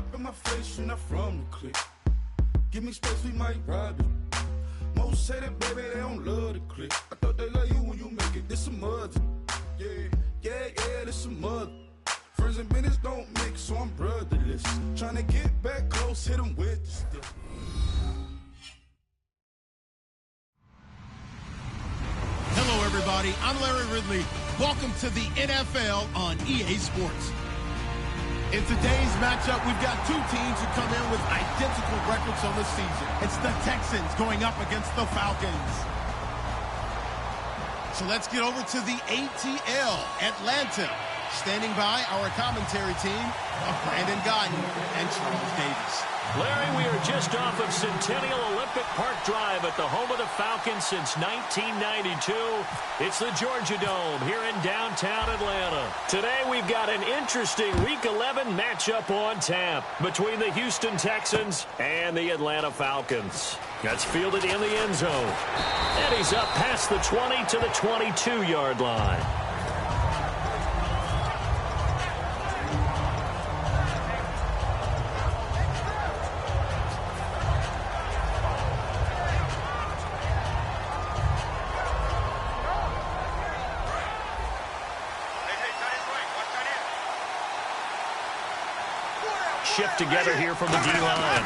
up in my face, you're not from the clique. Give me space, we might rob it. Most say that, baby, they don't love the clique. I thought they love you when you make it. This some mud. Yeah, this some mud. Friends and business don't mix, so I'm brotherless. Tryna get back close, hit them with the stick. Hello, everybody. I'm Larry Ridley. Welcome to the NFL on EA Sports. In today's matchup, we've got two teams who come in with identical records on the season. It's the Texans going up against the Falcons. So let's get over to the ATL, Atlanta. Standing by our commentary team of Brandon Guyton and Charles Davis. Larry, we are just off of Centennial Olympic Park Drive at the home of the Falcons since 1992. It's the Georgia Dome here in downtown Atlanta. Today we've got an interesting Week 11 matchup on tap between the Houston Texans and the Atlanta Falcons. That's fielded in the end zone. And he's up past the 20 to the 22-yard line. Shift together here from the D-line.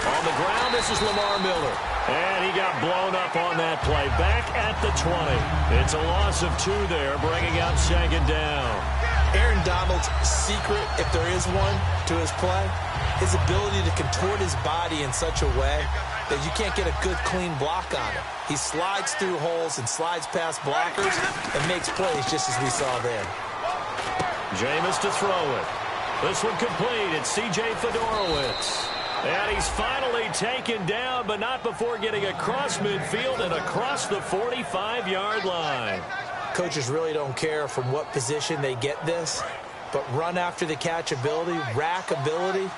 On the ground, this is Lamar Miller. And he got blown up on that play. Back at the 20. It's a loss of 2 there, bringing up second down. Aaron Donald's secret, if there is one, to his play, his ability to contort his body in such a way that you can't get a good, clean block on him. He slides through holes and slides past blockers and makes plays just as we saw there. Jameis to throw it. This one complete. It's C.J. Fedorowicz. And he's finally taken down, but not before getting across midfield and across the 45-yard line. Coaches really don't care from what position they get this, but run after the catch ability, rack ability,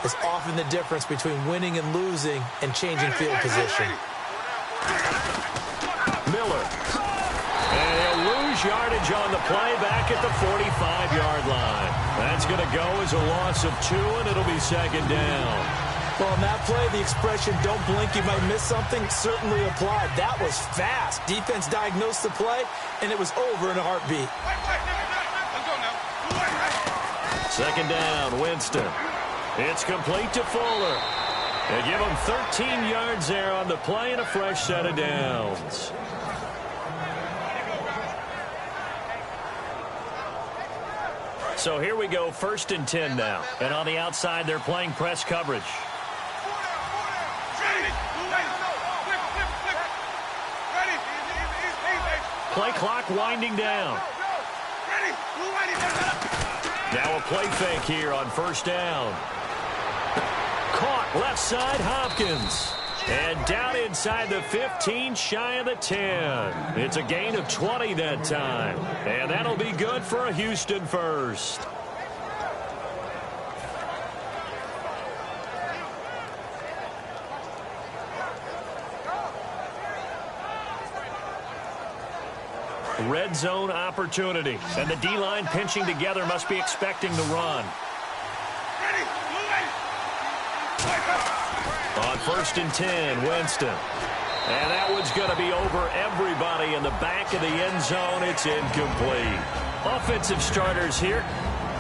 is often the difference between winning and losing and changing field position. Miller. And he'll lose yardage on the play back at the 45-yard line. That's going to go as a loss of 2, and it'll be second down. Well, on that play, the expression, don't blink, you might miss something, certainly applied. That was fast. Defense diagnosed the play, and it was over in a heartbeat. Second down, Winston. It's complete to Fuller. They give him 13 yards there on the play and a fresh set of downs. So here we go, 1st and 10 now. And on the outside, they're playing press coverage. Play clock winding down. Now a play fake here on 1st down. Caught left side, Hopkins. And down inside the 15, shy of the 10. It's a gain of 20 that time. And that'll be good for a Houston first. Red zone opportunity. And the D-line pinching together must be expecting the run. On 1st and 10, Winston. And that one's going to be over everybody in the back of the end zone. It's incomplete. Offensive starters here.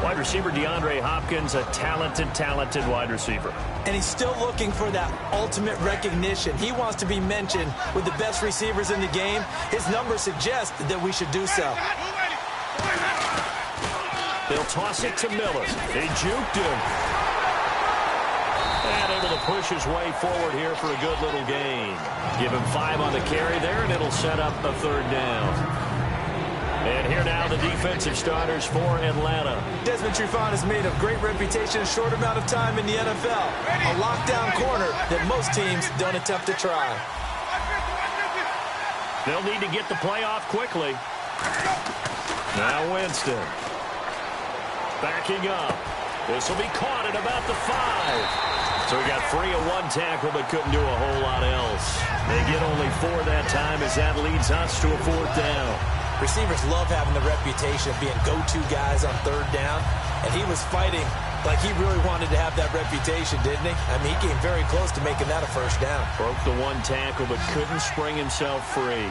Wide receiver DeAndre Hopkins, a talented wide receiver. And he's still looking for that ultimate recognition. He wants to be mentioned with the best receivers in the game. His numbers suggest that we should do so. They'll toss it to Miller. They juked him. And able to push his way forward here for a good little gain. Give him 5 on the carry there, and it'll set up a 3rd down. And here now the defensive starters for Atlanta. Desmond Trufant has made a great reputation in a short amount of time in the NFL. A lockdown corner that most teams don't attempt to try. They'll need to get the play off quickly. Now Winston. Backing up. This will be caught at about the 5. So he got free of 1 tackle but couldn't do a whole lot else. They get only 4 that time as that leads us to a 4th down. Receivers love having the reputation of being go-to guys on 3rd down, and he was fighting like he really wanted to have that reputation, didn't he? I mean, he came very close to making that a first down. Broke the one tackle, but couldn't spring himself free.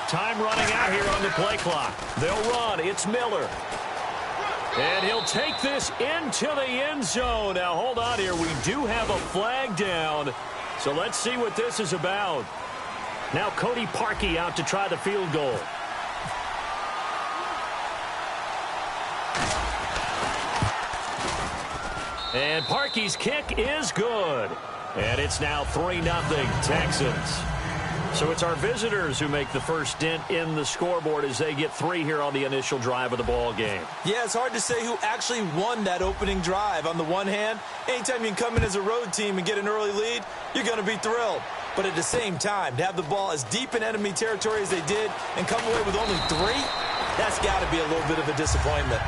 Time running out here on the play clock. They'll run. It's Miller. And he'll take this into the end zone. Now, hold on here. We do have a flag down. So let's see what this is about. Now Cody Parkey out to try the field goal. And Parkey's kick is good. And it's now 3-0 Texans. So it's our visitors who make the first dent in the scoreboard as they get 3 here on the initial drive of the ball game. Yeah, it's hard to say who actually won that opening drive. On the one hand, anytime you can come in as a road team and get an early lead, you're going to be thrilled. But at the same time, to have the ball as deep in enemy territory as they did and come away with only 3, that's got to be a little bit of a disappointment.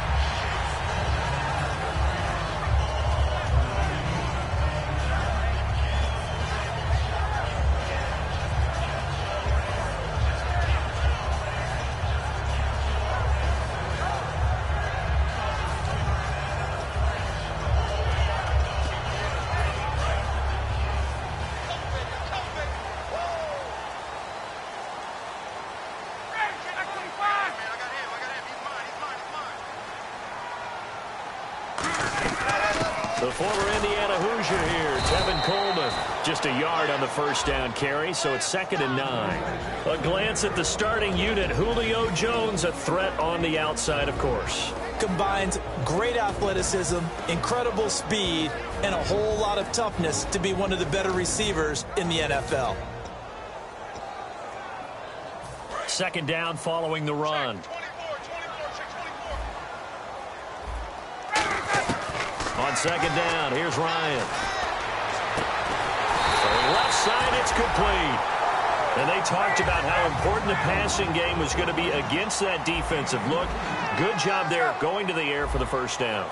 The former Indiana Hoosier here, Tevin Coleman, just a yard on the first down carry, so it's 2nd and 9. A glance at the starting unit. Julio Jones, a threat on the outside, of course. Combines great athleticism, incredible speed, and a whole lot of toughness to be one of the better receivers in the NFL. 2nd down following the run. On 2nd down, here's Ryan. From left side, it's complete. And they talked about how important the passing game was going to be against that defensive look. Good job there going to the air for the first down.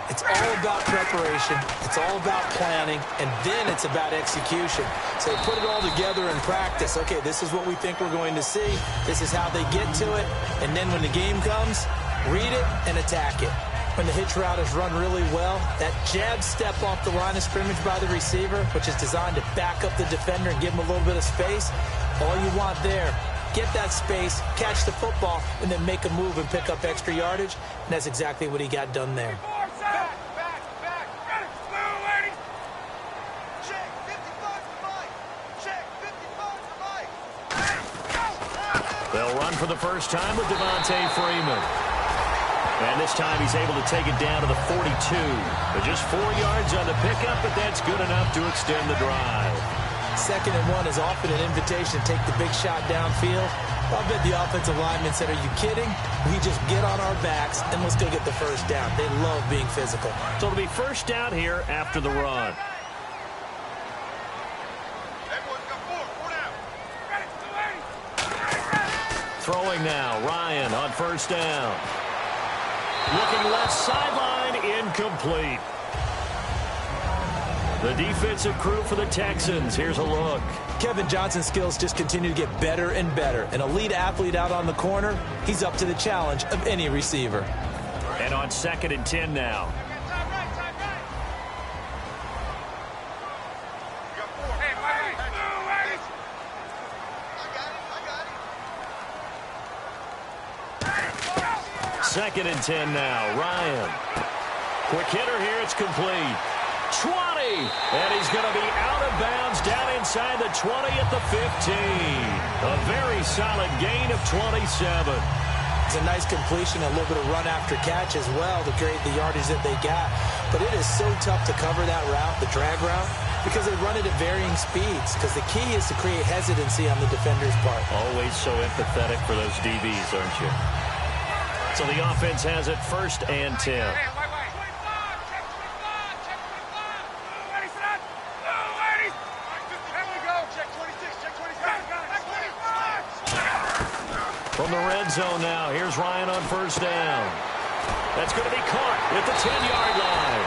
It's all about preparation. It's all about planning. And then it's about execution. So they put it all together in practice. Okay, this is what we think we're going to see. This is how they get to it. And then when the game comes, read it and attack it. When the hitch route is run really well, that jab step off the line of scrimmage by the receiver, which is designed to back up the defender and give him a little bit of space, all you want there, get that space, catch the football, and then make a move and pick up extra yardage. And that's exactly what he got done there. They'll run for the first time with Devontae Freeman. And this time he's able to take it down to the 42. But just 4 yards on the pickup, but that's good enough to extend the drive. 2nd and 1 is often an invitation to take the big shot downfield. I bet the offensive linemen said, are you kidding? We just get on our backs and let's go get the first down. They love being physical. So it'll be first down here after the run. Throwing now, Ryan on first down. Looking left sideline, incomplete. The defensive crew for the Texans. Here's a look. Kevin Johnson's skills just continue to get better and better. An elite athlete out on the corner, he's up to the challenge of any receiver. And on 2nd and 10 now. Second and 10 now. Ryan. Quick hitter here. It's complete. 20. And he's going to be out of bounds down inside the 20 at the 15. A very solid gain of 27. It's a nice completion, a little bit of run after catch as well to create the yardage that they got. But it is so tough to cover that route, the drag route, because they run it at varying speeds. Because the key is to create hesitancy on the defender's part. Always so empathetic for those DBs, aren't you? So the offense has it 1st and 10. From the red zone now, here's Ryan on first down. That's going to be caught at the 10-yard line.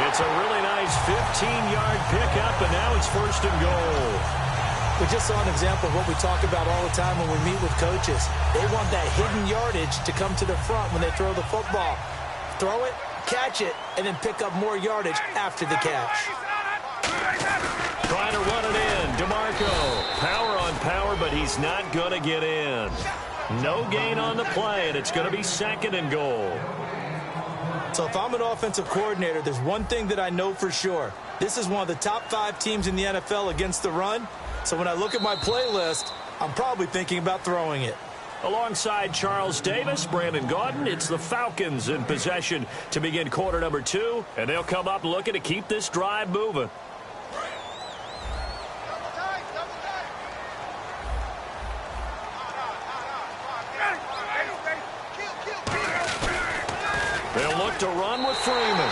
It's a really nice 15-yard pickup, and now it's 1st and goal. We just saw an example of what we talk about all the time when we meet with coaches. They want that hidden yardage to come to the front when they throw the football. Throw it, catch it, and then pick up more yardage after the catch. Trying to run it in. DeMarco. Power on power, but he's not going to get in. No gain on the play, and it's going to be 2nd and goal. So if I'm an offensive coordinator, there's one thing that I know for sure. This is one of the top 5 teams in the NFL against the run. So when I look at my playlist, I'm probably thinking about throwing it. Alongside Charles Davis, Brandon Gaudin, it's the Falcons in possession to begin quarter number 2, and they'll come up looking to keep this drive moving. They'll look to run with Freeman.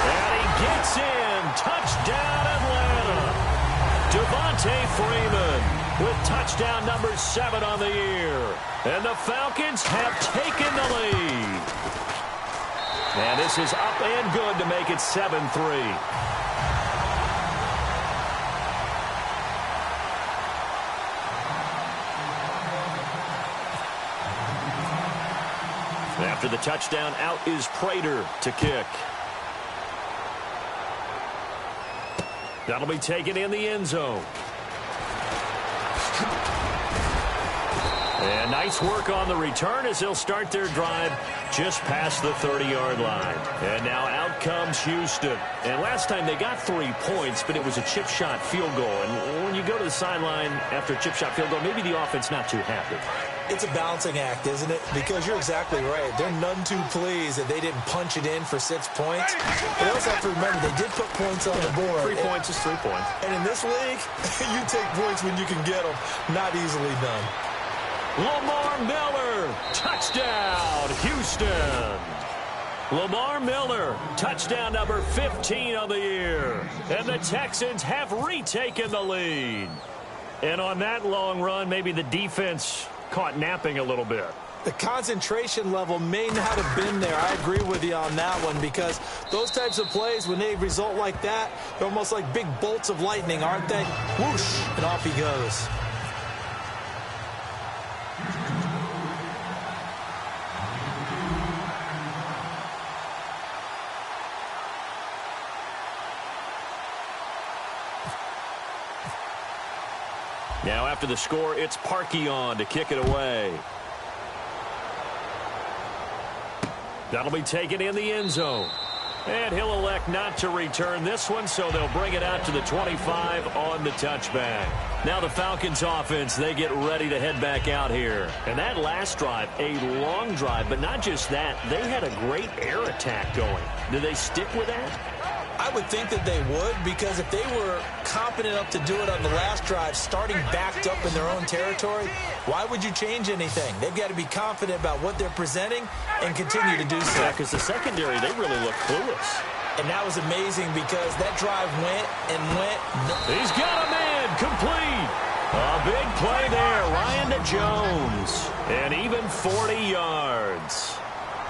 And he gets in. Touchdown, Atlanta. Devontae Freeman with touchdown number 7 on the year. And the Falcons have taken the lead. And this is up and good to make it 7-3. After the touchdown, out is Prater to kick. That'll be taken in the end zone. And nice work on the return as they'll start their drive just past the 30-yard line. And now out comes Houston. And last time they got 3 points, but it was a chip shot field goal. And when you go to the sideline after a chip shot field goal, maybe the offense not too happy. It's a balancing act, isn't it? Because you're exactly right. They're none too pleased that they didn't punch it in for 6 points. But also have to remember, they did put points on the board. 3 points is 3 points. And in this league, you take points when you can get them. Not easily done. Lamar Miller, touchdown, Houston. Lamar Miller, touchdown number 15 of the year. And the Texans have retaken the lead. And on that long run, maybe the defense caught napping a little bit. The concentration level may not have been there. I agree with you on that one, because those types of plays, when they result like that, they're almost like big bolts of lightning, aren't they? Whoosh, and off he goes. Now after the score, it's Parkey on to kick it away. That'll be taken in the end zone. And he'll elect not to return this one, so they'll bring it out to the 25 on the touchback. Now the Falcons offense, they get ready to head back out here. And that last drive, a long drive, but not just that, they had a great air attack going. Do they stick with that? I would think that they would, because if they were competent enough to do it on the last drive, starting backed up in their own territory, why would you change anything? They've got to be confident about what they're presenting and continue to do so. Yeah, because the secondary, they really look clueless. And that was amazing, because that drive went and went. He's got him in, complete. A big play there, Ryan to Jones. And even 40 yards.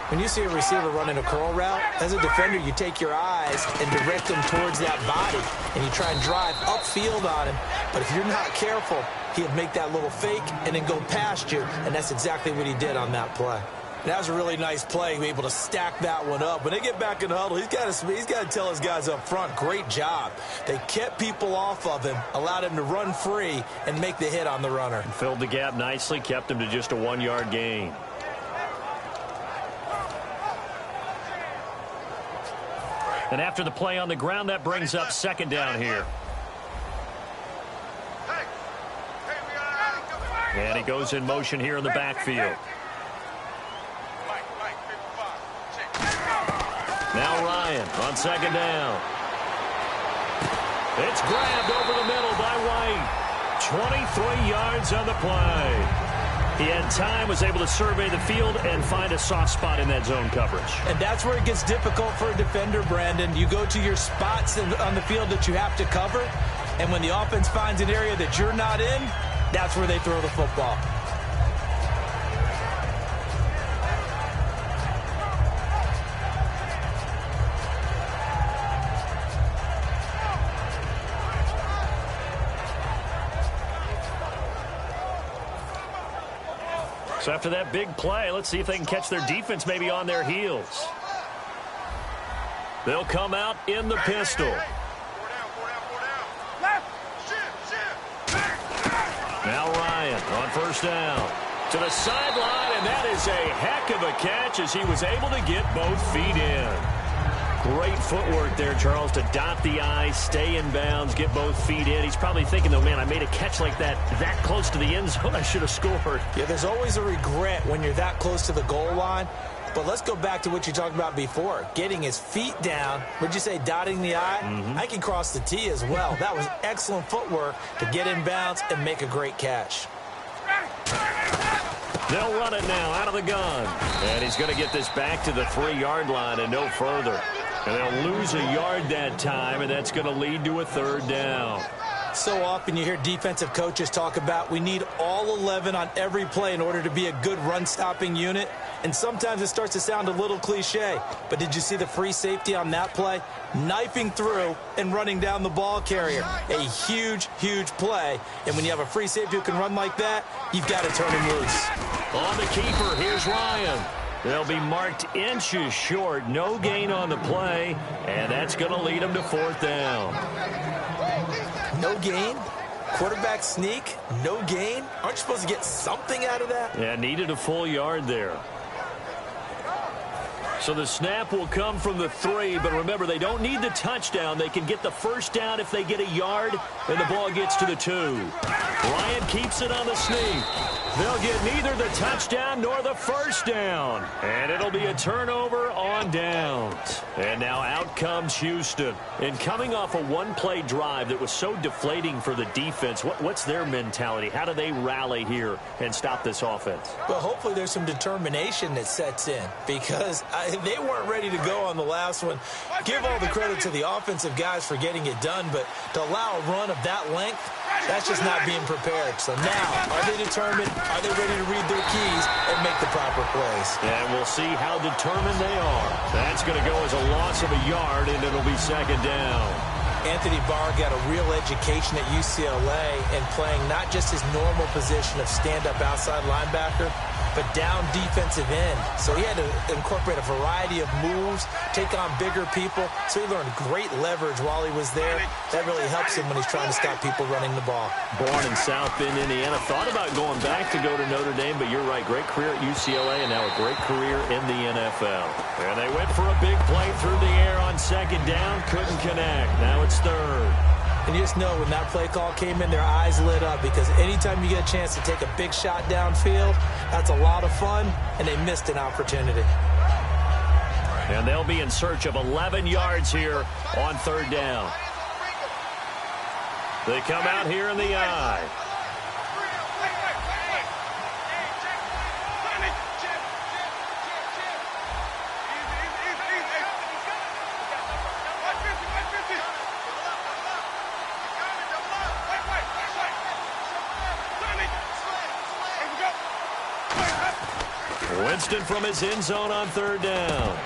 When you see a receiver running a curl route, as a defender, you take your eyes and direct them towards that body, and you try and drive upfield on him. But if you're not careful, he'll make that little fake and then go past you, and that's exactly what he did on that play. That was a really nice play, able to stack that one up. When they get back in the huddle, he's got to tell his guys up front, great job. They kept people off of him, allowed him to run free and make the hit on the runner. And filled the gap nicely, kept him to just a 1-yard gain. And after the play on the ground, that brings up second down here. And he goes in motion here in the backfield. Now Ryan on second down. It's grabbed over the middle by White. 23 yards on the play. He had time, was able to survey the field and find a soft spot in that zone coverage. And that's where it gets difficult for a defender, Brandon. You go to your spots on the field that you have to cover, and when the offense finds an area that you're not in, that's where they throw the football. So after that big play, let's see if they can catch their defense maybe on their heels. They'll come out in the pistol. Now Ryan on first down. To the sideline, and that is a heck of a catch as he was able to get both feet in. Great footwork there, Charles, to dot the I, stay in bounds, get both feet in. He's probably thinking, though, man, I made a catch like that close to the end zone. I should have scored. Yeah, there's always a regret when you're that close to the goal line. But let's go back to what you talked about before, getting his feet down. Would you say dotting the I? I can cross the T as well. That was excellent footwork to get in bounds and make a great catch. They'll run it now out of the gun. And he's going to get this back to the 3-yard line and no further. And they'll lose a yard that time, and that's going to lead to a 3rd down. So often you hear defensive coaches talk about we need all 11 on every play in order to be a good run-stopping unit. And sometimes it starts to sound a little cliche. But did you see the free safety on that play? Knifing through and running down the ball carrier. A huge, huge play. And when you have a free safety who can run like that, you've got to turn him loose. On the keeper, here's Ryan. They'll be marked inches short. No gain on the play. And that's going to lead them to 4th down. No gain? Quarterback sneak? No gain? Aren't you supposed to get something out of that? Yeah, needed a full yard there. So the snap will come from the 3, but remember, they don't need the touchdown. They can get the 1st down if they get a yard, and the ball gets to the 2. Ryan keeps it on the sneak. They'll get neither the touchdown nor the 1st down. And it'll be a turnover on downs. And now out comes Houston. And coming off a one-play drive that was so deflating for the defense, what's their mentality? How do they rally here and stop this offense? Well, hopefully there's some determination that sets in because they weren't ready to go on the last one. Give all the credit to the offensive guys for getting it done, but to allow a run of that length, that's just not being prepared. So now, are they determined? Are they ready to read their keys and make the proper plays? And we'll see how determined they are. That's going to go as a loss of a yard, and it'll be 2nd down. Anthony Barr got a real education at UCLA and playing not just his normal position of stand-up outside linebacker, but down defensive end. So he had to incorporate a variety of moves, take on bigger people. So he learned great leverage while he was there. That really helps him when he's trying to stop people running the ball. Born in South Bend, Indiana. Thought about going back to go to Notre Dame, but you're right. Great career at UCLA and now a great career in the NFL. And they went for a big play through the air on 2nd down. Couldn't connect. Now it's 3rd. And you just know when that play call came in, their eyes lit up because anytime you get a chance to take a big shot downfield, that's a lot of fun, and they missed an opportunity. And they'll be in search of 11 yards here on 3rd down. They come out here in the I. Winston from his end zone on 3rd down.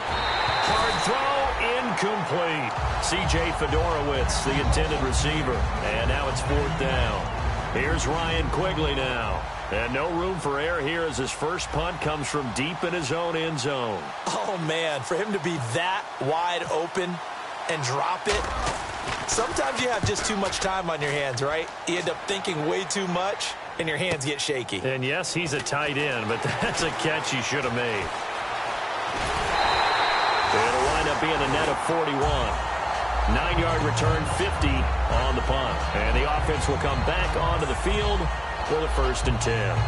Hard throw, incomplete. C.J. Fedorowicz, the intended receiver. And now it's 4th down. Here's Ryan Quigley now. And no room for error here as his first punt comes from deep in his own end zone. Oh, man, for him to be that wide open and drop it. Sometimes you have just too much time on your hands, right? You end up thinking way too much, and your hands get shaky. And yes, he's a tight end, but that's a catch he should have made. It'll wind up being a net of 41. 9-yard return, 50 on the punt. And the offense will come back onto the field for the 1st and 10.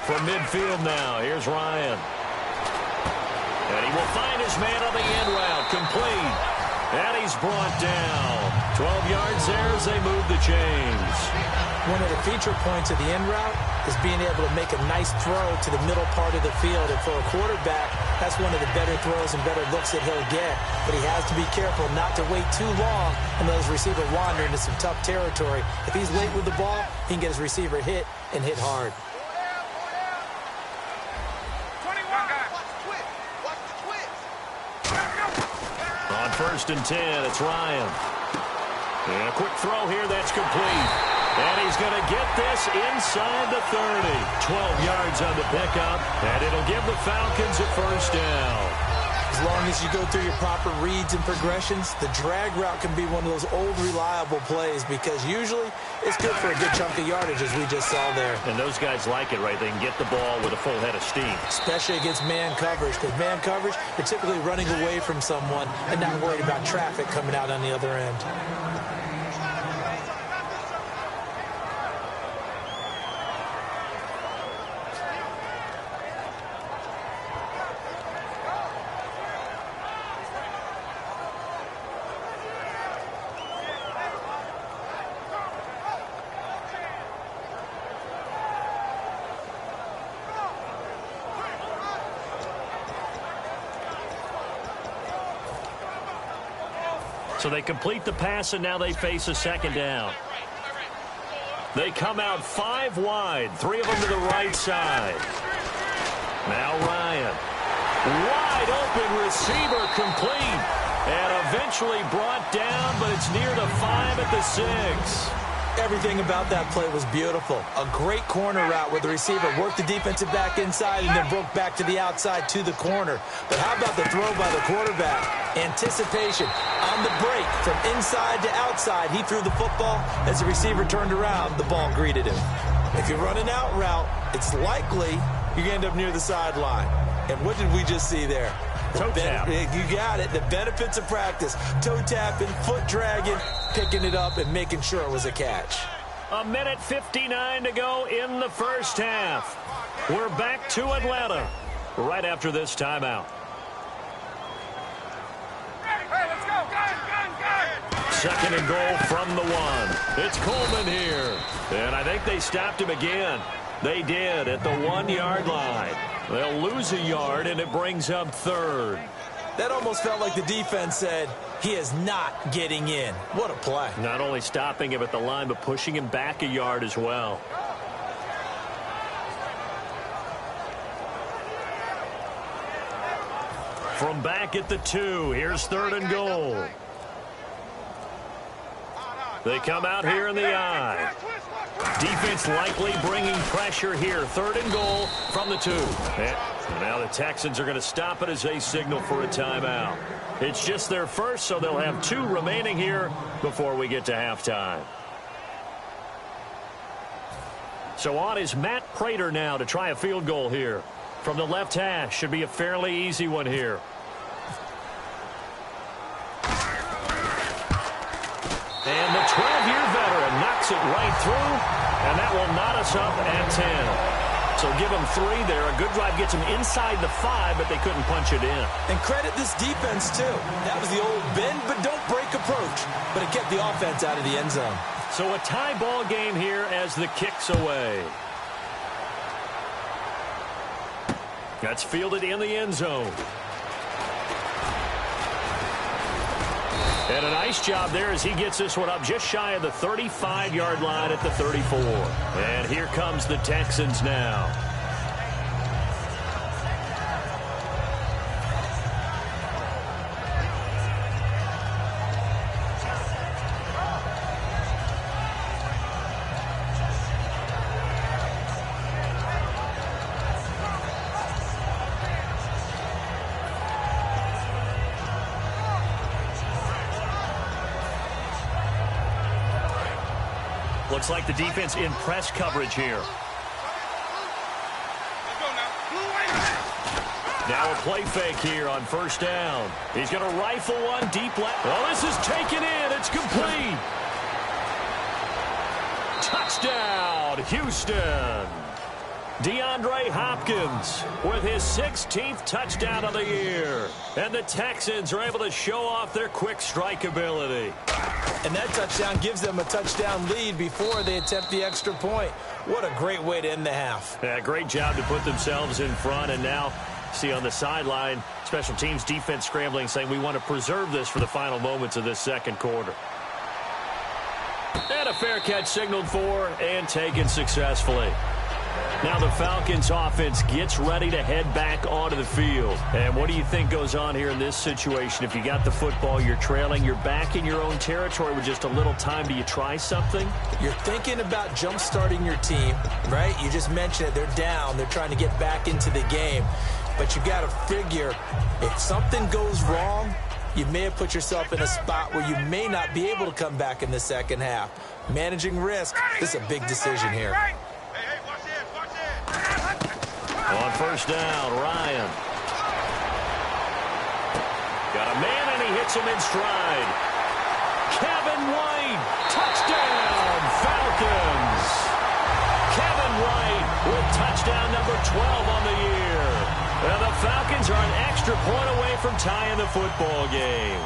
From midfield now, here's Ryan. And he will find his man on the end route, complete. And he's brought down. 12 yards there as they move the chains. One of the feature points of the end route is being able to make a nice throw to the middle part of the field. And for a quarterback, That's one of the better throws and better looks that he'll get. But he has to be careful not to wait too long and let his receiver wander into some tough territory. If he's late with the ball, he can get his receiver hit and hit hard. On 1st and 10, it's Ryan. And a quick throw here that's complete. And he's going to get this inside the 30. 12 yards on the pickup, and it'll give the Falcons a first down. As long as you go through your proper reads and progressions, the drag route can be one of those old reliable plays because usually it's good for a good chunk of yardage, as we just saw there. And those guys like it, right? They can get the ball with a full head of steam. Especially against man coverage, because man coverage, you're typically running away from someone and not worried about traffic coming out on the other end. So they complete the pass, and now they face a second down. They come out 5 wide, 3 of them to the right side. Now Ryan. Wide open receiver complete. And eventually brought down, but it's near the 5 at the 6. Everything about that play was beautiful. A great corner route where the receiver worked the defensive back inside and then broke back to the outside to the corner. But how about the throw by the quarterback? Anticipation on the break from inside to outside. He threw the football. As the receiver turned around, the ball greeted him. If you run an out route, it's likely you're going to end up near the sideline. And what did we just see there? Toe tap. You got it. The benefits of practice. Toe tapping, foot dragging, picking it up, and making sure it was a catch. 1:59 to go in the first half. We're back to Atlanta right after this timeout. Second and goal from the 1. It's Coleman here. And I think they stopped him again. They did at the 1-yard line. They'll lose a yard, and it brings up 3rd. That almost felt like the defense said, he is not getting in. What a play. Not only stopping him at the line, but pushing him back a yard as well. From back at the 2, here's 3rd and goal. They come out here in the I. Defense likely bringing pressure here. 3rd and goal from the 2. And now the Texans are going to stop it as they signal for a timeout. It's just their first, so they'll have 2 remaining here before we get to halftime. So on is Matt Prater now to try a field goal here. From the left hash, should be a fairly easy one here. And the 12-year veteran knocks it right through, and that will knot us up at 10. So give them 3 there. A good drive gets them inside the 5, but they couldn't punch it in. And credit this defense, too. That was the old bend but don't break approach, but it kept the offense out of the end zone. So a tie ball game here as the kick's away. That's fielded in the end zone. And a nice job there as he gets this one up just shy of the 35-yard line at the 34. And here comes the Texans now. Looks like the defense in press coverage here. Now a play fake here on 1st down. He's going to rifle one deep left. Oh, this is taken in. It's complete. Touchdown, Houston. DeAndre Hopkins with his 16th touchdown of the year. And the Texans are able to show off their quick strike ability. And that touchdown gives them a touchdown lead before they attempt the extra point. What a great way to end the half. Yeah, great job to put themselves in front, and now See on the sideline, special teams defense scrambling, saying we want to preserve this for the final moments of this second quarter. And a fair catch signaled for and taken successfully. Now the Falcons offense gets ready to head back onto the field. And what do you think goes on here in this situation? If you got the football, you're trailing, you're back in your own territory with just a little time. Do you try something? You're thinking about jump-starting your team, right? You just mentioned it. They're down. They're trying to get back into the game. But you got to figure if something goes wrong, you may have put yourself in a spot where you may not be able to come back in the second half. Managing risk, this is a big decision here. On first down, Ryan. Got a man, and he hits him in stride. Kevin White, touchdown, Falcons. Kevin White with touchdown number 12 on the year. And the Falcons are an extra point away from tying the football game.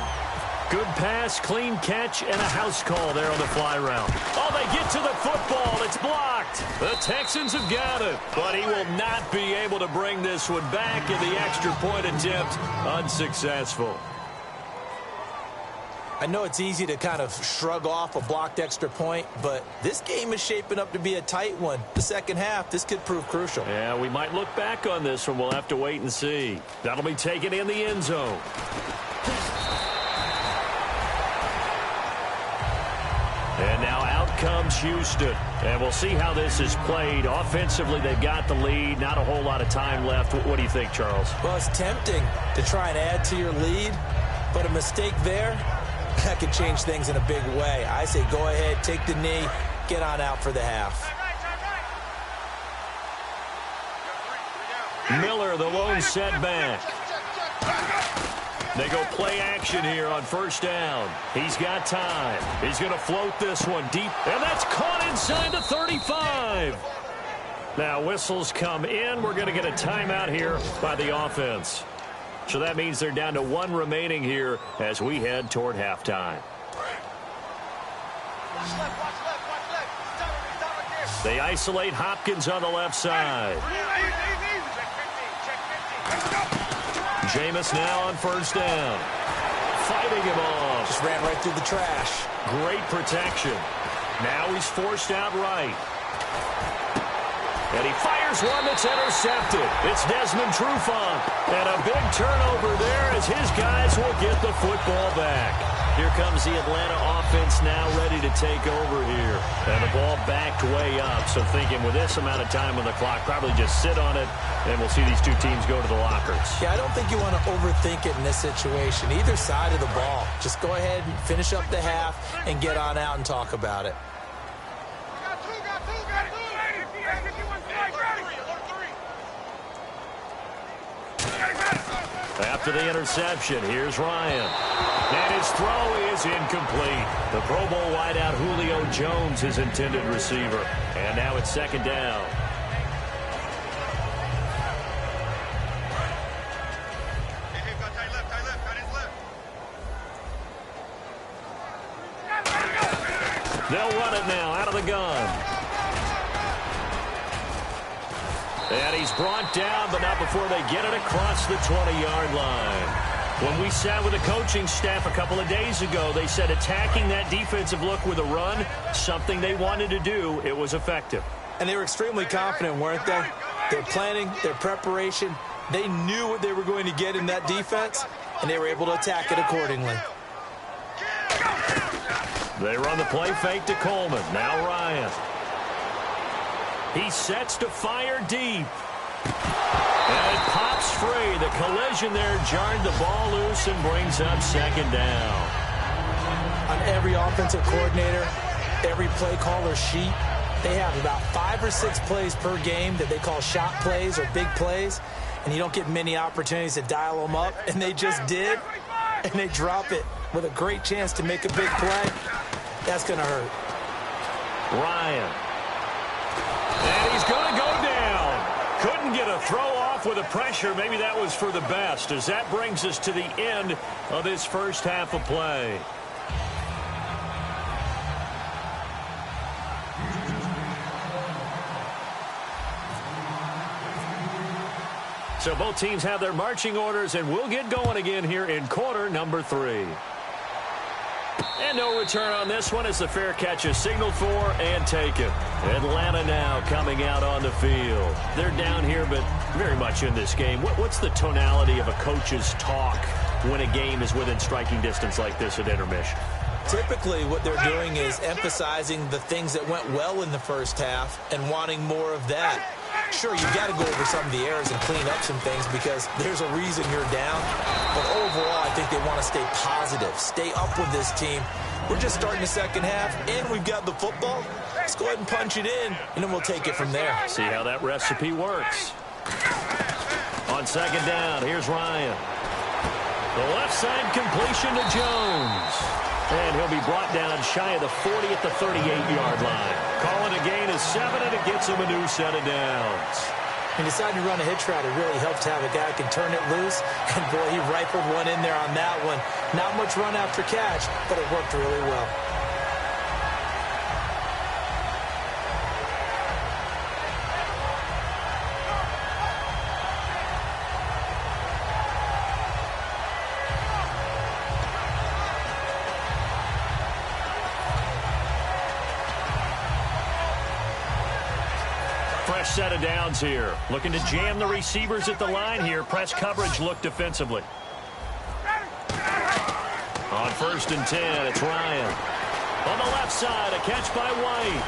Good pass, clean catch, and a house call there on the fly route. Oh, they get to the football. It's blocked. The Texans have got it. But he will not be able to bring this one back in the extra point attempt. Unsuccessful. I know it's easy to kind of shrug off a blocked extra point, but this game is shaping up to be a tight one. The second half, this could prove crucial. Yeah, we might look back on this one. We'll have to wait and see. That'll be taken in the end zone. And now out comes Houston. And we'll see how this is played. Offensively, they've got the lead. Not a whole lot of time left. What do you think, Charles? Well, it's tempting to try and add to your lead, but a mistake there, that could change things in a big way. I say go ahead, take the knee, get on out for the half. Miller, the lone setback. They go play action here on first down. He's got time. He's going to float this one deep, and that's caught inside the 35. Now whistles come in. We're going to get a timeout here by the offense. So that means they're down to one remaining here as we head toward halftime. They isolate Hopkins on the left side. Jameis now on first down. Fighting him off. Just ran right through the trash. Great protection. Now he's forced out right. And he fires one that's intercepted. It's Desmond Trufant. And a big turnover there as his guys will get the football back. Here comes the Atlanta offense now ready to take over here. And the ball backed way up. So thinking with this amount of time on the clock, probably just sit on it, and we'll see these two teams go to the lockers. Yeah, I don't think you want to overthink it in this situation. Either side of the ball. Just go ahead and finish up the half and get on out and talk about it. After the interception, here's Ryan. And his throw is incomplete. The Pro Bowl wideout Julio Jones, his intended receiver. And now it's second down. They'll run it now out of the gun. And he's brought down, but not before they get it across the 20-yard line. When we sat with the coaching staff a couple of days ago, they said attacking that defensive look with a run, something they wanted to do, it was effective. And they were extremely confident, weren't they? Their planning, their preparation, they knew what they were going to get in that defense, and they were able to attack it accordingly. They run the play fake to Coleman. Now Ryan. He sets to fire deep. And it pops free. The collision there jarred the ball loose and brings up second down. On every offensive coordinator, every play caller sheet, they have about 5 or 6 plays per game that they call shot plays or big plays, and you don't get many opportunities to dial them up, and they just did, and they drop it with a great chance to make a big play. That's going to hurt. Ryan. And he's going to go down. Couldn't get a throw off with the pressure. Maybe that was for the best, as that brings us to the end of this first half of play. So both teams have their marching orders, and we'll get going again here in quarter number 3. And no return on this one as the fair catch is signaled for and taken. Atlanta now coming out on the field. They're down here, but very much in this game. What's the tonality of a coach's talk when a game is within striking distance like this at intermission? Typically, what they're doing is emphasizing the things that went well in the first half and wanting more of that. Sure, you've got to go over some of the errors and clean up some things because there's a reason you're down. But overall, I think they want to stay positive, stay up with this team. We're just starting the second half, and we've got the football. Let's go ahead and punch it in, and then we'll take it from there. See how that recipe works. On second down, here's Ryan. The left side completion to Jones. And he'll be brought down shy of the 40 at the 38-yard line. Calling a gain of 7, and it gets him a new set of downs. He decided to run a hitch route. It really helps to have a guy who can turn it loose. And, boy, he rifled one in there on that one. Not much run after catch, but it worked really well. Fresh set of downs here. Looking to jam the receivers at the line here. Press coverage look defensively. On 1st and 10, it's Ryan. On the left side, a catch by White.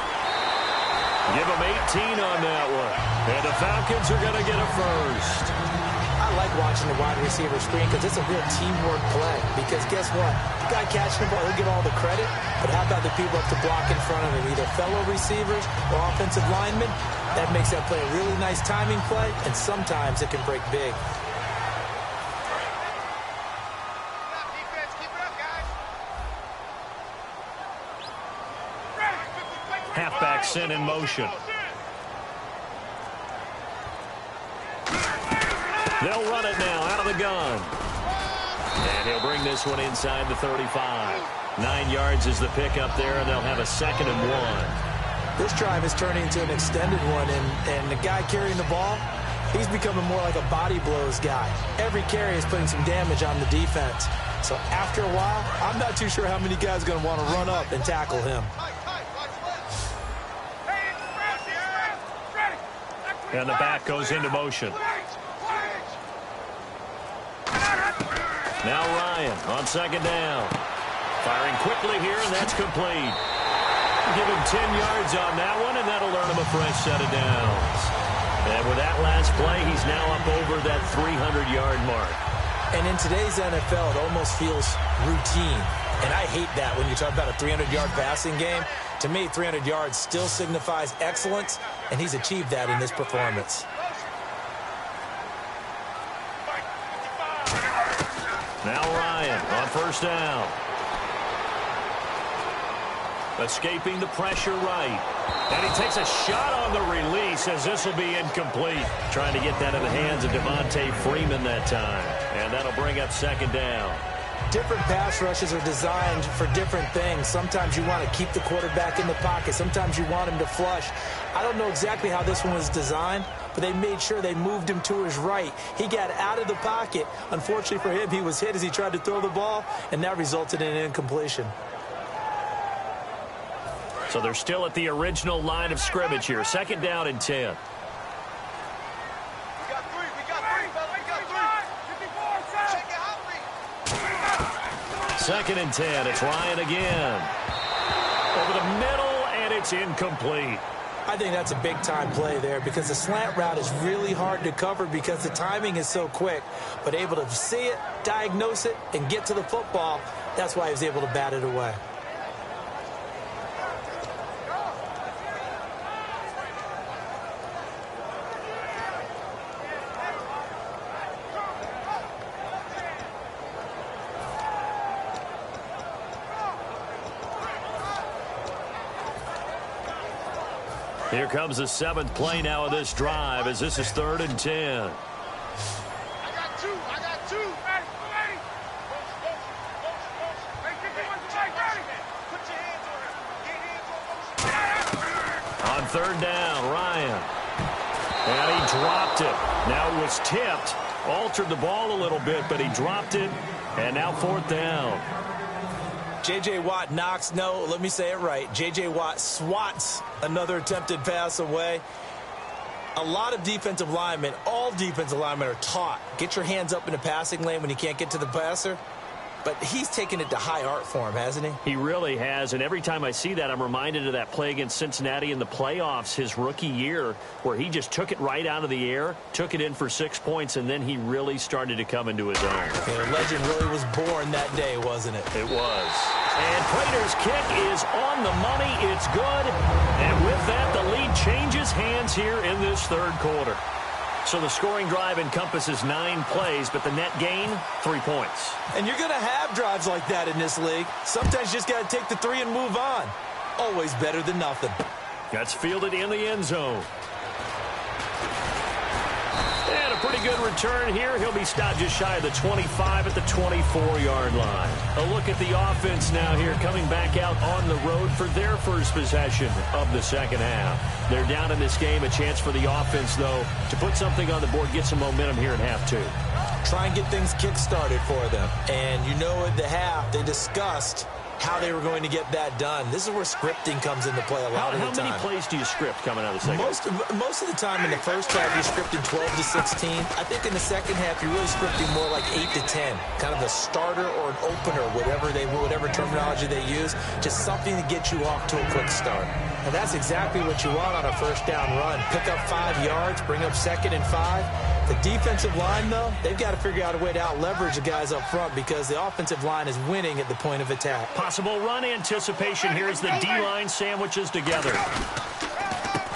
Give him 18 on that one. And the Falcons are going to get a first. I like watching the wide receiver screen because it's a real teamwork play. Because guess what? The guy catching the ball, he'll get all the credit. But how about the people up to block in front of him? Either fellow receivers or offensive linemen. That makes that play a really nice timing play, and sometimes it can break big. Halfback sent in motion. They'll run it now out of the gun. And he'll bring this one inside the 35. 9 yards is the pickup there, and they'll have a 2nd and 1. This drive is turning into an extended one, and the guy carrying the ball, he's becoming more like a body blows guy. Every carry is putting some damage on the defense. So after a while, I'm not too sure how many guys are going to want to run up and tackle him. And the back goes into motion. Now Ryan on 2nd down. Firing quickly here, and that's complete. Give him 10 yards on that one, and that'll earn him a fresh set of downs. And with that last play, he's now up over that 300-yard mark. And in today's NFL, it almost feels routine. And I hate that when you talk about a 300-yard passing game. To me, 300 yards still signifies excellence, and he's achieved that in this performance. Now Ryan on 1st down. Escaping the pressure right. And he takes a shot on the release as this will be incomplete. Trying to get that in the hands of Devontae Freeman that time. And that'll bring up 2nd down. Different pass rushes are designed for different things. Sometimes you want to keep the quarterback in the pocket. Sometimes you want him to flush. I don't know exactly how this one was designed, but they made sure they moved him to his right. He got out of the pocket. Unfortunately for him, he was hit as he tried to throw the ball, and that resulted in an incompletion. So they're still at the original line of scrimmage here. 2nd down and 10. Second and 10. It's Ryan again. Over the middle, and it's incomplete. I think that's a big-time play there because the slant route is really hard to cover because the timing is so quick. But able to see it, diagnose it, and get to the football, that's why he was able to bat it away. Here comes the 7th play now of this drive as this is 3rd and 10. I got two. Ready. Put your hands on him. Get hands on motion. On 3rd down, Ryan. And he dropped it. Now it was tipped. Altered the ball a little bit, but he dropped it. And now 4th down. J.J. Watt knocks, no, let me say it right. J.J. Watt swats another attempted pass away. A lot of defensive linemen, all defensive linemen are taught, get your hands up in the passing lane when you can't get to the passer. But he's taken it to high art for him, hasn't he? He really has, and every time I see that, I'm reminded of that play against Cincinnati in the playoffs his rookie year, where he just took it right out of the air, took it in for 6 points, and then he really started to come into his own. Yeah, the legend really was born that day, wasn't it? It was. And Prater's kick is on the money. It's good. And with that, the lead changes hands here in this 3rd quarter. So the scoring drive encompasses 9 plays, but the net gain, 3 points. And you're going to have drives like that in this league. Sometimes you just got to take the 3 and move on. Always better than nothing. That's fielded in the end zone. And a pretty good return here. He'll be stopped just shy of the 25 at the 24-yard line. A look at the offense now here, coming back out on the road for their first possession of the second half. They're down in this game. A chance for the offense, though, to put something on the board, get some momentum here in half 2. Try and get things kick-started for them. And you know at the half, they discussed how they were going to get that done. This is where scripting comes into play a lot of the time. How many plays do you script coming out of the second half? Most of the time in the first half, you're scripting 12 to 16. I think in the second half, you're really scripting more like 8 to 10. Kind of a starter or an opener, whatever terminology they use. Just something to get you off to a quick start. And that's exactly what you want on a first down run. Pick up 5 yards, bring up 2nd and 5. The defensive line, though, they've got to figure out a way to out-leverage the guys up front because the offensive line is winning at the point of attack. Possible run anticipation here as the D-line sandwiches together.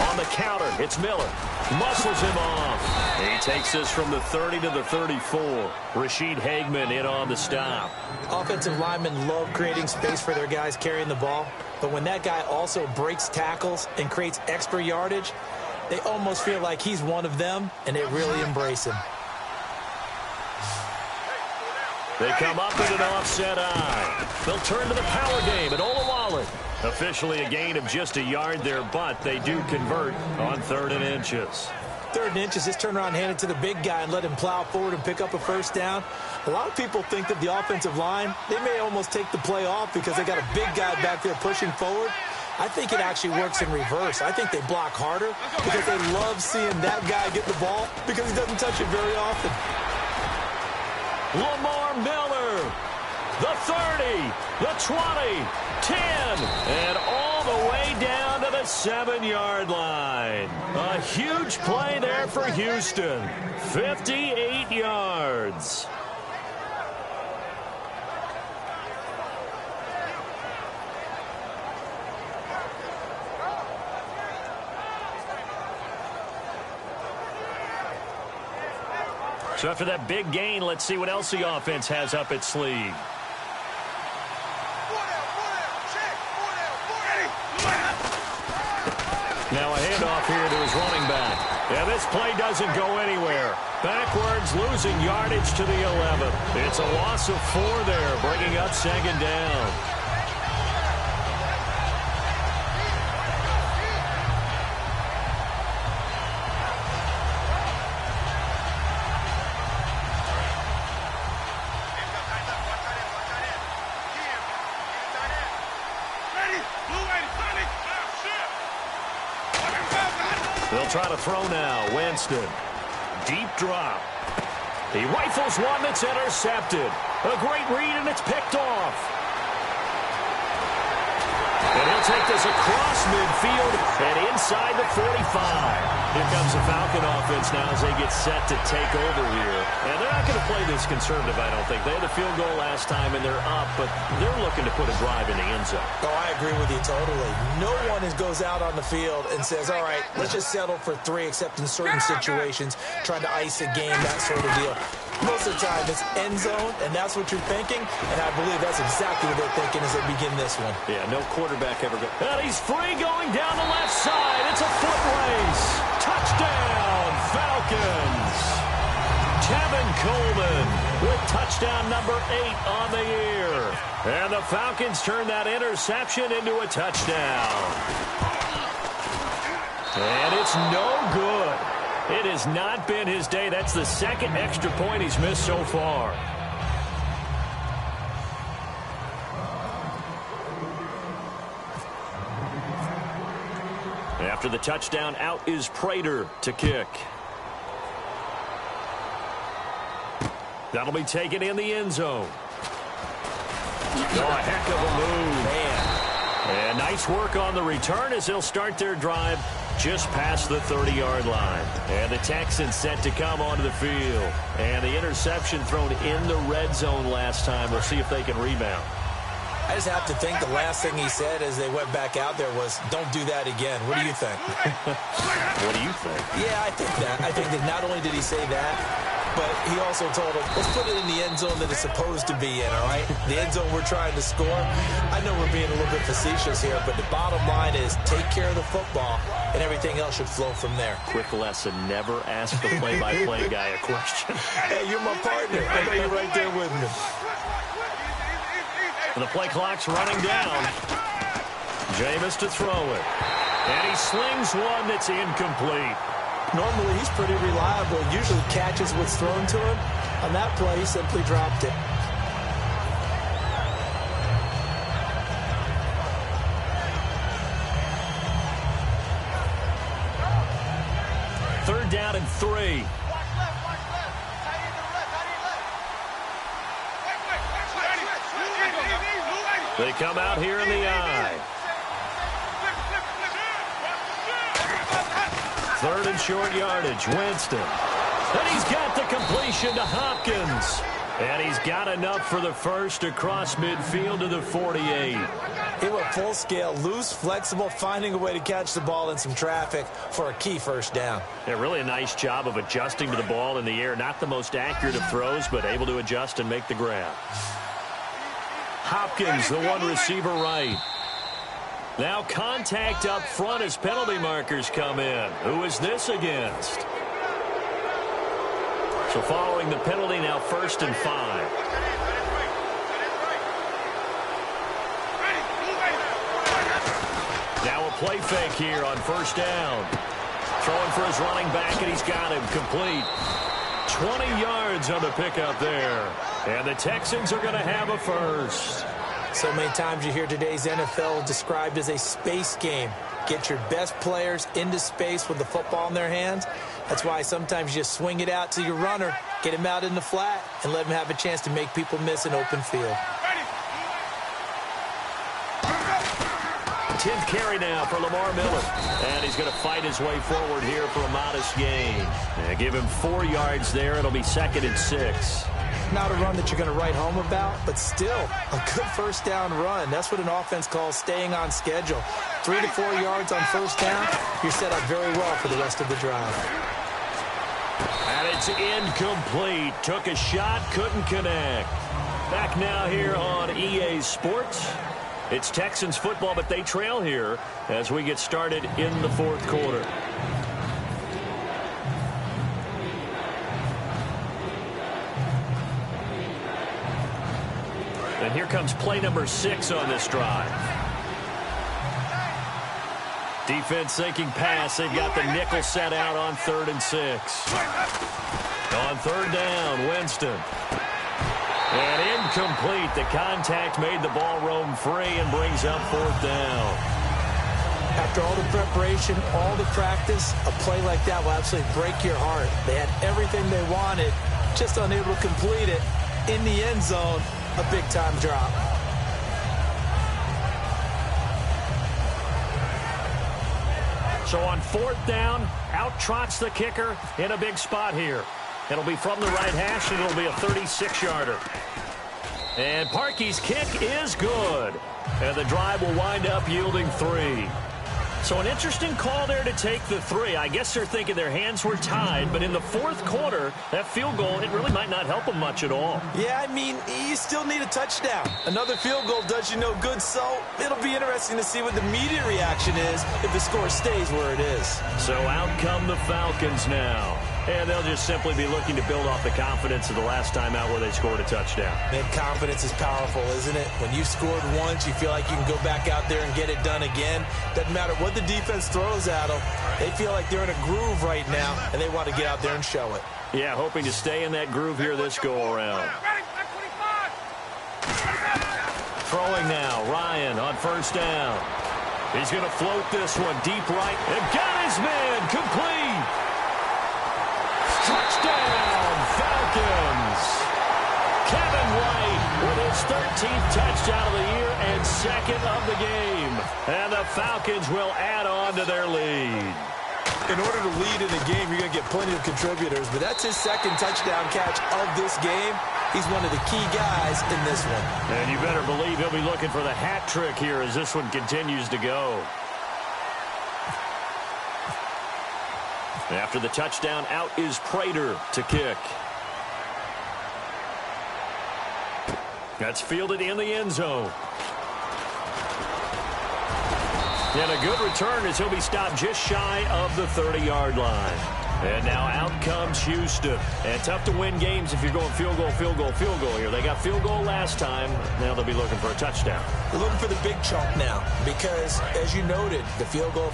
On the counter, it's Miller. Muscles him off. He takes this from the 30 to the 34. Rashid Hageman in on the stop. Offensive linemen love creating space for their guys carrying the ball, but when that guy also breaks tackles and creates extra yardage, they almost feel like he's one of them, and they really embrace him. They come up with an offset eye. They'll turn to the power game at Olawale. Officially a gain of just a yard there, but they do convert on 3rd and inches. 3rd and inches, just turn around, hand it to the big guy, and let him plow forward and pick up a first down. A lot of people think that the offensive line, they may almost take the play off because they got a big guy back there pushing forward. I think it actually works in reverse. I think they block harder because they love seeing that guy get the ball because he doesn't touch it very often. Lamar Miller, the 30, the 20, 10, and all the way down to the 7-yard line. A huge play there for Houston. 58 yards. So after that big gain, let's see what else the offense has up its sleeve. Now a handoff here to his running back. Yeah, this play doesn't go anywhere. Backwards, losing yardage to the 11. It's a loss of 4 there, bringing up 2nd down. They'll try to throw now. Winston. Deep drop. He rifles one that's intercepted. A great read, and it's picked off. And he'll take this across midfield and inside the 45. Here comes the Falcon offense now as they get set to take over here. And they're not going to play this conservative, I don't think. They had a field goal last time, and they're up, but they're looking to put a drive in the end zone. Oh, I agree with you totally. No one goes out on the field and says, all right, let's just settle for 3, except in certain situations, trying to ice a game, that sort of deal. Most of the time, it's end zone, and that's what you're thinking, and I believe that's exactly what they're thinking as they begin this one. Yeah, no quarterback ever goes. And he's free going down the left side. It's a foot race. Touchdown, Falcons. Tevin Coleman with touchdown number 8 on the year. And the Falcons turn that interception into a touchdown. And it's no good. It has not been his day. That's the second extra point he's missed so far. After the touchdown, out is Prater to kick. That'll be taken in the end zone. Oh, a heck of a move. Man. And nice work on the return as they'll start their drive just past the 30-yard line. And the Texans set to come onto the field. And the interception thrown in the red zone last time. We'll see if they can rebound. I just have to think the last thing he said as they went back out there was, don't do that again. What do you think? What do you think? Yeah, I think that. I think that not only did he say that, but he also told him, let's put it in the end zone that it's supposed to be in, all right? The end zone we're trying to score. I know we're being a little bit facetious here, but the bottom line is take care of the football, and everything else should flow from there. Quick lesson, never ask the play-by-play guy a question. Hey, you're my partner. I know you're right there with me. The play clock's running down. Jameis to throw it. And he slings one that's incomplete. Normally, he's pretty reliable. Usually catches what's thrown to him. On that play, he simply dropped it. Third down and 3. They come out here in the eye. Third and short yardage, Winston. And he's got the completion to Hopkins. And he's got enough for the first across midfield to the 48. He went full scale, loose, flexible, finding a way to catch the ball in some traffic for a key first down. Yeah, really a nice job of adjusting to the ball in the air. Not the most accurate of throws, but able to adjust and make the grab. Hopkins, the one receiver right. Now contact up front as penalty markers come in. Who is this against? So following the penalty, now 1st and 5. Now a play fake here on 1st down. Throwing for his running back, and he's got him complete. 20 yards on the pickup there. And the Texans are going to have a first. So many times you hear today's NFL described as a space game. Get your best players into space with the football in their hands. That's why sometimes you just swing it out to your runner, get him out in the flat, and let him have a chance to make people miss an open field. 10th carry now for Lamar Miller. And he's going to fight his way forward here for a modest gain. And give him 4 yards there. It'll be 2nd and 6. Not a run that you're going to write home about, but still a good first down run. That's what an offense calls staying on schedule. 3 to 4 yards on 1st down, you're set up very well for the rest of the drive. And it's incomplete. Took a shot, couldn't connect. Back now here on EA Sports. It's Texans football, but they trail here as we get started in the 4th quarter. And here comes play number 6 on this drive. Defense thinking pass. They've got the nickel set out on 3rd and 6. On 3rd down, Winston. And incomplete. The contact made the ball roam free and brings up 4th down. After all the preparation, all the practice, a play like that will absolutely break your heart. They had everything they wanted, just unable to complete it. In the end zone, a big-time drop. So on 4th down, out trots the kicker in a big spot here. It'll be from the right hash, and it'll be a 36-yarder. And Parkey's kick is good. And the drive will wind up yielding 3. So an interesting call there to take the 3. I guess they're thinking their hands were tied, but in the 4th quarter, that field goal, it really might not help them much at all. Yeah, I mean, you still need a touchdown. Another field goal does you no good, so it'll be interesting to see what the immediate reaction is if the score stays where it is. So out come the Falcons now. And they'll just simply be looking to build off the confidence of the last time out where they scored a touchdown. Man, confidence is powerful, isn't it? When you've scored once, you feel like you can go back out there and get it done again. Doesn't matter what the defense throws at them. They feel like they're in a groove right now, and they want to get out there and show it. Yeah, hoping to stay in that groove here this go-around. Throwing now, Ryan on first down. He's going to float this one deep right. And got his man, complete. Touchdown, Falcons. Kevin White with his 13th touchdown of the year and second of the game. And the Falcons will add on to their lead. In order to lead in a game, you're going to get plenty of contributors, but that's his second touchdown catch of this game. He's one of the key guys in this one. And you better believe he'll be looking for the hat trick here as this one continues to go. After the touchdown, out is Prater to kick. That's fielded in the end zone. And a good return as he'll be stopped just shy of the 30-yard line. And now out comes Houston. And tough to win games if you're going field goal, field goal, field goal here. They got field goal last time. Now they'll be looking for a touchdown. They're looking for the big chunk now because, as you noted, the field goal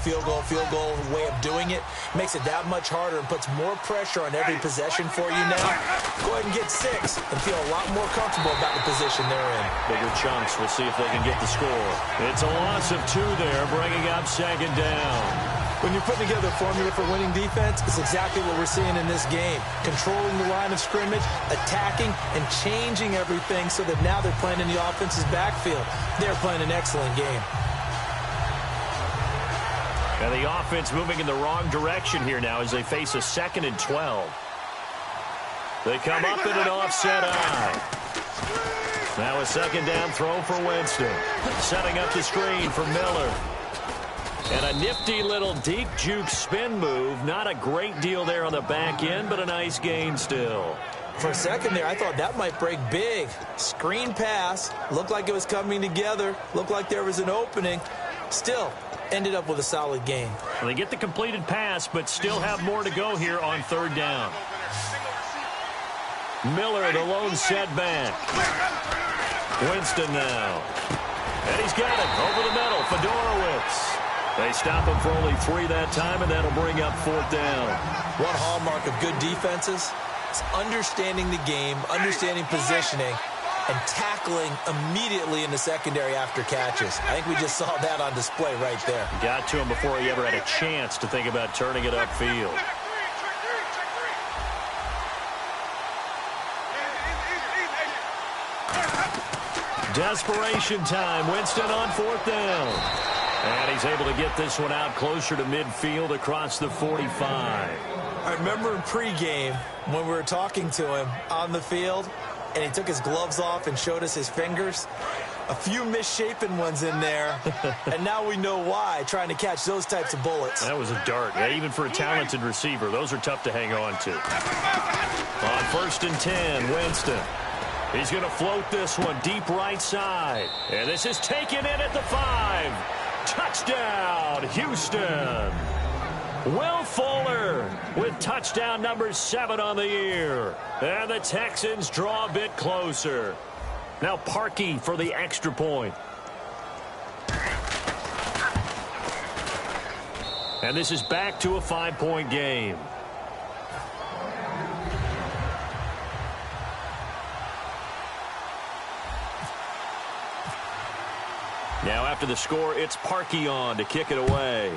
way of doing it makes it that much harder and puts more pressure on every possession for you now. Go ahead and get 6 and feel a lot more comfortable about the position they're in. Bigger chunks. We'll see if they can get the score. It's a loss of 2 there, bringing up second down. When you're putting together a formula for winning defense, it's exactly what we're seeing in this game. Controlling the line of scrimmage, attacking, and changing everything so that now they're playing in the offense's backfield. They're playing an excellent game. And the offense moving in the wrong direction here now as they face a 2nd and 12. They come up in an offset eye. Now a second down throw for Winston. Setting up the screen for Miller. And a nifty little deep juke spin move. Not a great deal there on the back end, but a nice gain still. For a second there, I thought that might break big. Screen pass. Looked like it was coming together. Looked like there was an opening. Still, ended up with a solid gain. Well, they get the completed pass, but still have more to go here on 3rd down. Miller, the lone setback. Winston now. And he's got it over the middle. Fedorowicz. They stop him for only 3 that time, and that'll bring up 4th down. One hallmark of good defenses is understanding the game, understanding positioning, and tackling immediately in the secondary after catches. I think we just saw that on display right there. Got to him before he ever had a chance to think about turning it upfield. Desperation time. Winston on 4th down. And he's able to get this one out closer to midfield across the 45. I remember in pregame when we were talking to him on the field, and he took his gloves off and showed us his fingers. A few misshapen ones in there, and now we know why, trying to catch those types of bullets. That was a dart. Yeah, even for a talented receiver, those are tough to hang on to. On 1st and 10, Winston. He's going to float this one deep right side. And this is taken in at the 5. Touchdown, Houston. Will Fuller with touchdown number 7 on the year. And the Texans draw a bit closer. Now Parkey for the extra point. And this is back to a 5-point game. Now after the score, it's Parkey on to kick it away.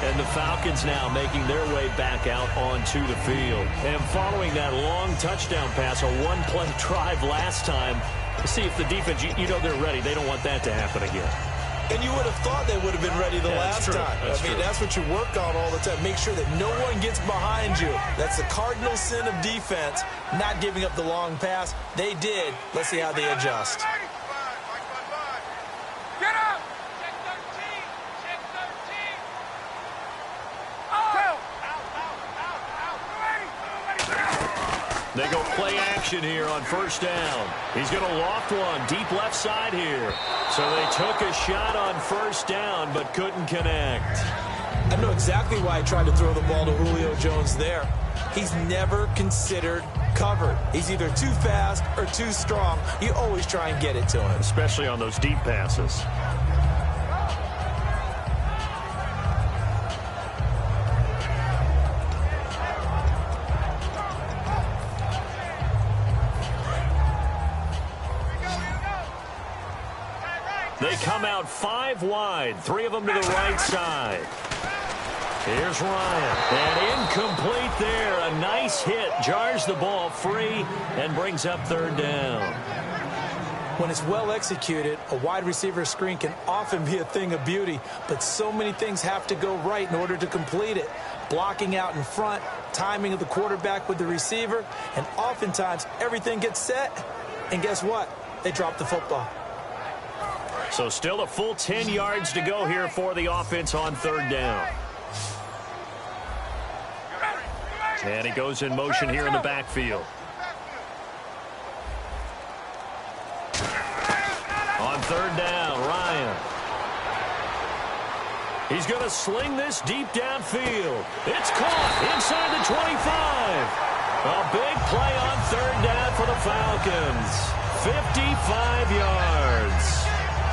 And the Falcons now making their way back out onto the field. And following that long touchdown pass, a 1-play drive last time, to see if the defense, you know they're ready. They don't want that to happen again. And you would have thought they would have been ready the last time. I mean, that's what you work on all the time. Make sure that no one gets behind you. That's the cardinal sin of defense, not giving up the long pass. They did. Let's see how they adjust. Get up! Check 13. Check 13. Oh! Out. They go play action here on first down. He's going to loft one deep left side here. So they took a shot on first down but couldn't connect. I know exactly why I tried to throw the ball to Julio Jones there. He's never considered covered. He's either too fast or too strong. You always try and get it to him. Especially on those deep passes. They come out 5 wide, 3 of them to the right side. Here's Ryan, and incomplete there. A nice hit, jars the ball free, and brings up third down. When it's well executed, a wide receiver screen can often be a thing of beauty, but so many things have to go right in order to complete it. Blocking out in front, timing of the quarterback with the receiver, and oftentimes everything gets set, and guess what? They drop the football. So still a full 10 yards to go here for the offense on third down. And he goes in motion here in the backfield. On third down, Ryan. He's going to sling this deep downfield. It's caught inside the 25. A big play on third down for the Falcons. 55 yards.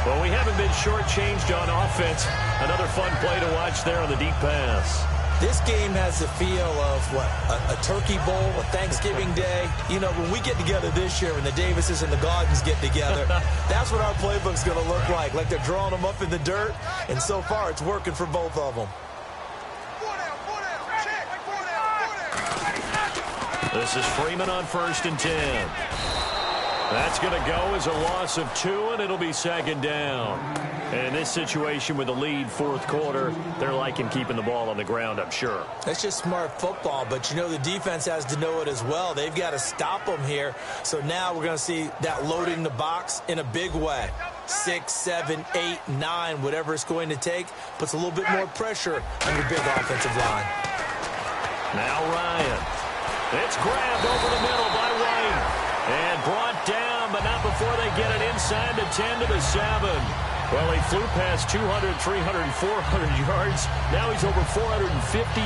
Well, we haven't been shortchanged on offense. Another fun play to watch there on the deep pass. This game has the feel of, what, a turkey bowl, a Thanksgiving day. You know, when we get together this year, when the Davises and the Gaudens get together, that's what our playbook's going to look like they're drawing them up in the dirt, and so far it's working for both of them. This is Freeman on 1st and 10. That's going to go as a loss of 2, and it'll be second down. And in this situation with a lead fourth quarter, they're liking keeping the ball on the ground, I'm sure. That's just smart football, but you know the defense has to know it as well. They've got to stop them here. So now we're going to see that loading the box in a big way. 6, 7, 8, 9, whatever it's going to take, puts a little bit more pressure on your big offensive line. Now Ryan. It's grabbed over the middle by White. And brought down, but not before they get it inside the 10 to the 7. Well, he flew past 200, 300, 400 yards. Now he's over 450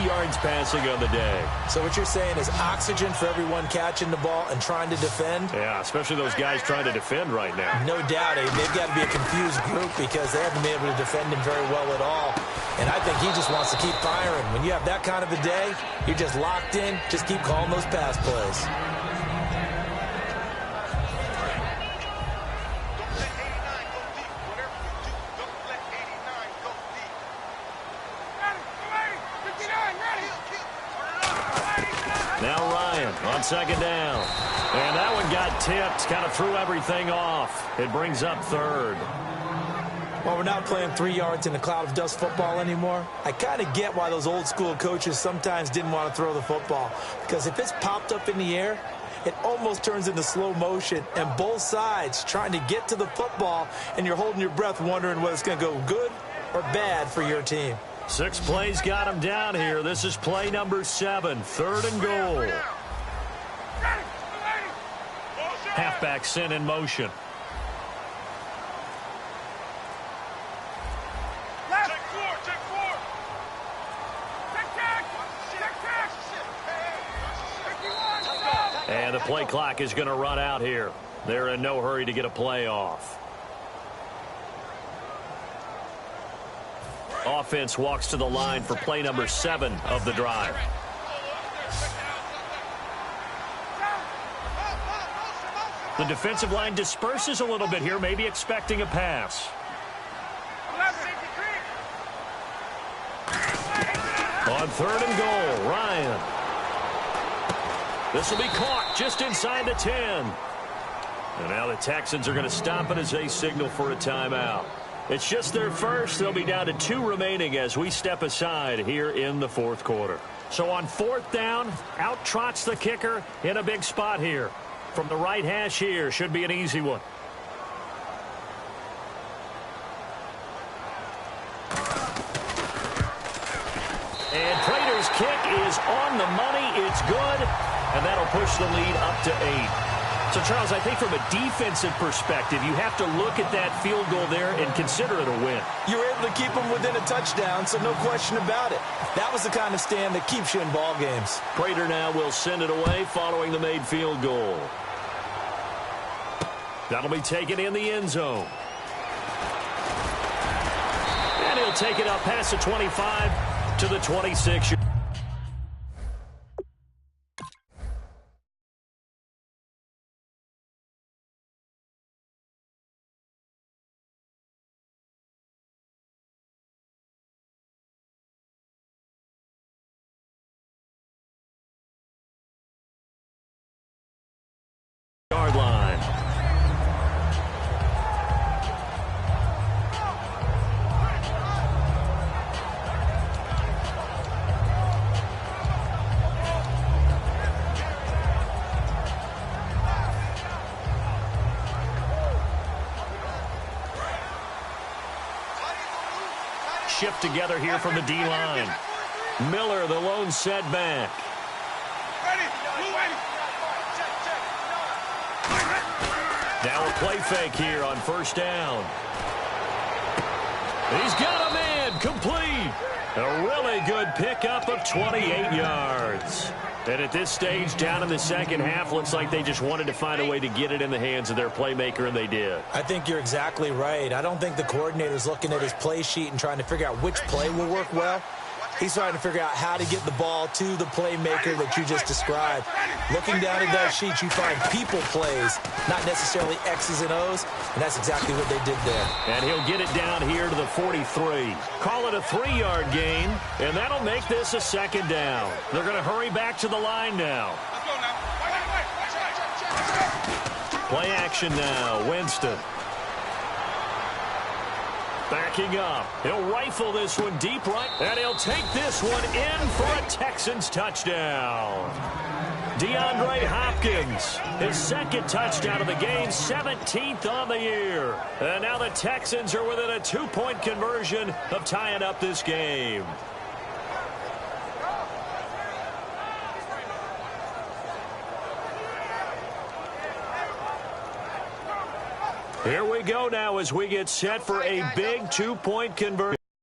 yards passing on the day. So what you're saying is oxygen for everyone catching the ball and trying to defend? Yeah, especially those guys trying to defend right now. No doubt. They've got to be a confused group because they haven't been able to defend him very well at all. And I think he just wants to keep firing. When you have that kind of a day, you're just locked in. Just keep calling those pass plays. Now Ryan on second down. And that one got tipped, kind of threw everything off. It brings up third. Well, we're not playing 3 yards in a cloud of dust football anymore. I kind of get why those old school coaches sometimes didn't want to throw the football. Because if it's popped up in the air, it almost turns into slow motion. And both sides trying to get to the football, and you're holding your breath wondering whether it's going to go good or bad for your team. 6 plays got him down here. This is play number 7, 3rd and goal. Halfback sent in motion. And the play clock is going to run out here. They're in no hurry to get a play off. Offense walks to the line for play number 7 of the drive. The defensive line disperses a little bit here, maybe expecting a pass. On 3rd and goal, Ryan. This will be caught just inside the 10. And now the Texans are going to stop it as they signal for a timeout. It's just their first. They'll be down to 2 remaining as we step aside here in the fourth quarter. So on 4th down, out trots the kicker in a big spot here. From the right hash here, should be an easy one. And Prater's kick is on the money. It's good. and that'll push the lead up to 8. So, Charles, I think from a defensive perspective, you have to look at that field goal there and consider it a win. You were able to keep them within a touchdown, so no question about it. That was the kind of stand that keeps you in ball games. Prater now will send it away following the made field goal. That'll be taken in the end zone. And he'll take it up past the 25 to the 26. Yard line. Shift together here from the D-line. Miller, the lone setback. Now a play fake here on first down. He's got a man complete. A really good pickup of 28 yards. And at this stage, down in the second half, looks like they just wanted to find a way to get it in the hands of their playmaker, and they did. I think you're exactly right. I don't think the coordinator's looking at his play sheet and trying to figure out which play will work well. He's trying to figure out how to get the ball to the playmaker that you just described. Looking down at that sheet, you find people plays, not necessarily X's and O's, and that's exactly what they did there. And he'll get it down here to the 43. Call it a 3-yard gain, and that'll make this a second down. They're going to hurry back to the line now. Play action now, Winston. Backing up. He'll rifle this one deep right, and he'll take this one in for a Texans touchdown. DeAndre Hopkins, his second touchdown of the game, 17th on the year. And now the Texans are within a 2-point conversion of tying up this game. Here we go now as we get set for a big 2-point conversion.